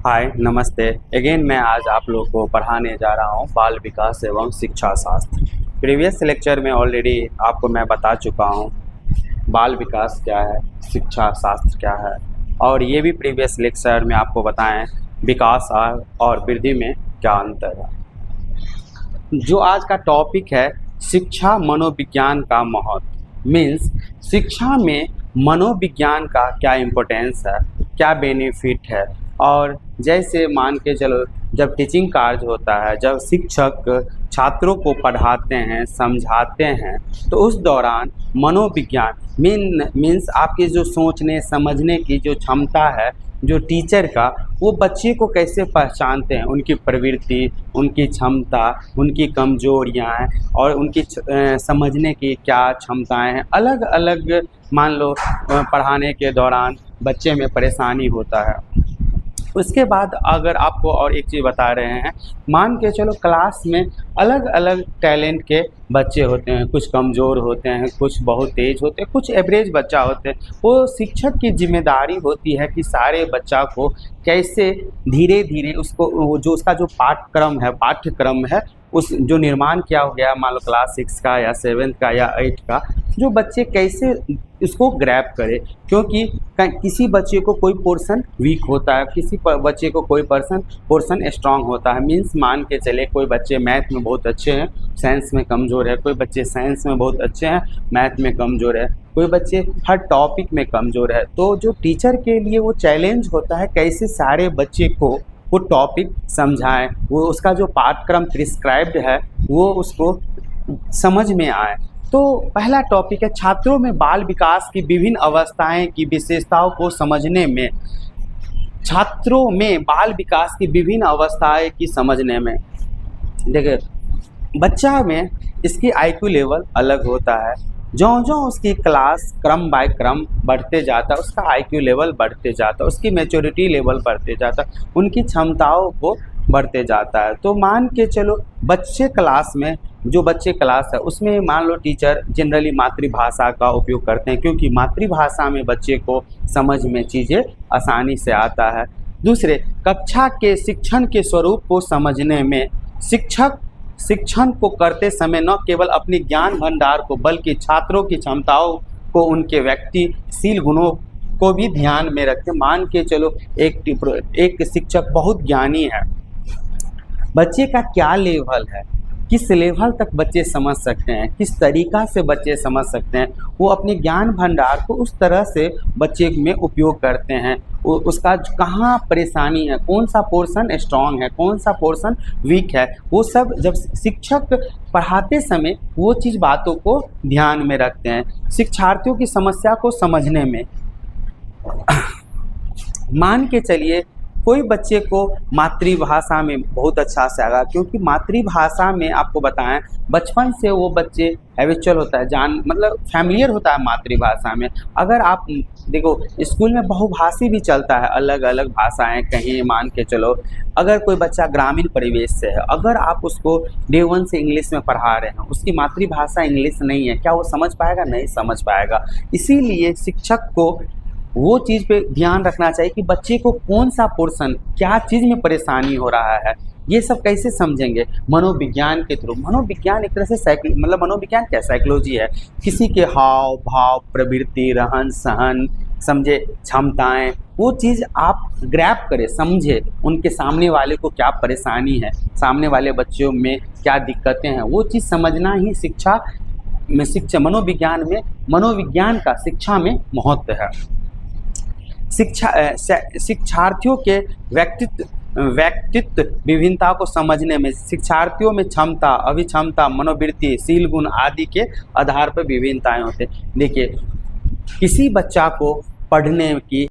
हाय नमस्ते। अगेन मैं आज आप लोग को पढ़ाने जा रहा हूँ बाल विकास एवं शिक्षा शास्त्र। प्रीवियस लेक्चर में ऑलरेडी आपको मैं बता चुका हूँ बाल विकास क्या है, शिक्षा शास्त्र क्या है, और ये भी प्रीवियस लेक्चर में आपको बताएं विकास और वृद्धि में क्या अंतर है। जो आज का टॉपिक है शिक्षा मनोविज्ञान का महत्व, मीन्स शिक्षा में मनोविज्ञान का क्या इम्पोर्टेंस है, क्या बेनिफिट है। और जैसे मान के चलो जब टीचिंग कार्य होता है, जब शिक्षक छात्रों को पढ़ाते हैं, समझाते हैं, तो उस दौरान मनोविज्ञान मीन्स आपकी जो सोचने समझने की जो क्षमता है जो टीचर का, वो बच्चे को कैसे पहचानते हैं, उनकी प्रवृत्ति, उनकी क्षमता, उनकी कमजोरियां हैं और उनकी समझने की क्या क्षमताएं हैं। अलग अलग मान लो पढ़ाने के दौरान बच्चे में परेशानी होता है। उसके बाद अगर आपको और एक चीज़ बता रहे हैं, मान के चलो क्लास में अलग अलग टैलेंट के बच्चे होते हैं, कुछ कमज़ोर होते हैं, कुछ बहुत तेज़ होते हैं, कुछ एवरेज बच्चा होते हैं। वो शिक्षक की जिम्मेदारी होती है कि सारे बच्चा को कैसे धीरे धीरे उसको जो उसका जो पाठ्यक्रम है उस जो निर्माण किया हो गया, मान लो क्लास 6 का या 7th का या 8 का, जो बच्चे कैसे इसको ग्रैब करें। क्योंकि किसी बच्चे को कोई पोर्शन वीक होता है, किसी बच्चे को कोई पोर्शन स्ट्रांग होता है। मीन्स मान के चले कोई बच्चे मैथ में बहुत अच्छे हैं, साइंस में कमज़ोर है, कोई बच्चे साइंस में बहुत अच्छे हैं, मैथ में कमज़ोर है, कोई बच्चे हर टॉपिक में कमज़ोर है। तो जो टीचर के लिए वो चैलेंज होता है कैसे सारे बच्चे को वो टॉपिक समझाएं, वो उसका जो पाठ्यक्रम प्रिस्क्राइब्ड है वो उसको समझ में आए। तो पहला टॉपिक है छात्रों में बाल विकास की विभिन्न अवस्थाएं की विशेषताओं को समझने में। छात्रों में बाल विकास की विभिन्न अवस्थाएं की समझने में, देखिए बच्चा में इसकी IQ लेवल अलग होता है। जो उसकी क्लास क्रम बाय क्रम बढ़ते जाता है, उसका IQ लेवल बढ़ते जाता है, उसकी मैच्योरिटी लेवल बढ़ते जाता है, उनकी क्षमताओं को बढ़ते जाता है। तो मान के चलो बच्चे क्लास में, जो बच्चे क्लास है उसमें मान लो टीचर जनरली मातृभाषा का उपयोग करते हैं, क्योंकि मातृभाषा में बच्चे को समझ में चीज़ें आसानी से आता है। दूसरे, कक्षा के शिक्षण के स्वरूप को समझने में शिक्षक शिक्षण को करते समय न केवल अपने ज्ञान भंडार को बल्कि छात्रों की क्षमताओं को, उनके व्यक्तिशील गुणों को भी ध्यान में रखते। मान के चलो एक शिक्षक बहुत ज्ञानी है, बच्चे का क्या लेवल है, किस लेवल तक बच्चे समझ सकते हैं, किस तरीक़ा से बच्चे समझ सकते हैं, वो अपने ज्ञान भंडार को उस तरह से बच्चे में उपयोग करते हैं। उसका कहाँ परेशानी है, कौन सा पोर्शन स्ट्रांग है, कौन सा पोर्शन वीक है, वो सब जब शिक्षक पढ़ाते समय वो चीज़ बातों को ध्यान में रखते हैं। शिक्षार्थियों की समस्या को समझने में मान के चलिए कोई बच्चे को मातृभाषा में बहुत अच्छा से आएगा, क्योंकि मातृभाषा में आपको बताएं बचपन से वो बच्चे हैबिचुअल होता है, मतलब फैमिलियर होता है मातृभाषा में। अगर आप देखो स्कूल में बहुभाषी भी चलता है, अलग अलग भाषाएं, कहीं मान के चलो अगर कोई बच्चा ग्रामीण परिवेश से है, अगर आप उसको Day 1 से इंग्लिश में पढ़ा रहे हैं, उसकी मातृभाषा इंग्लिश नहीं है, क्या वो समझ पाएगा? नहीं समझ पाएगा। इसीलिए शिक्षक को वो चीज़ पे ध्यान रखना चाहिए कि बच्चे को कौन सा पोर्शन, क्या चीज़ में परेशानी हो रहा है, ये सब कैसे समझेंगे? मनोविज्ञान के थ्रू। मनोविज्ञान एक तरह से मतलब मनोविज्ञान क्या साइकोलॉजी है, किसी के हाव भाव, प्रवृत्ति, रहन सहन, समझे, क्षमताएं, वो चीज़ आप ग्रैब करें, समझे उनके सामने वाले को क्या परेशानी है, सामने वाले बच्चों में क्या दिक्कतें हैं, वो चीज़ समझना ही मनोविज्ञान का शिक्षा में महत्व है। शिक्षार्थियों के व्यक्तित्व विभिन्नता को समझने में शिक्षार्थियों में क्षमता, अभिक्षमता, मनोवृत्ति, शील गुण आदि के आधार पर विभिन्नताएं होते हैं। देखिए किसी बच्चा को पढ़ने की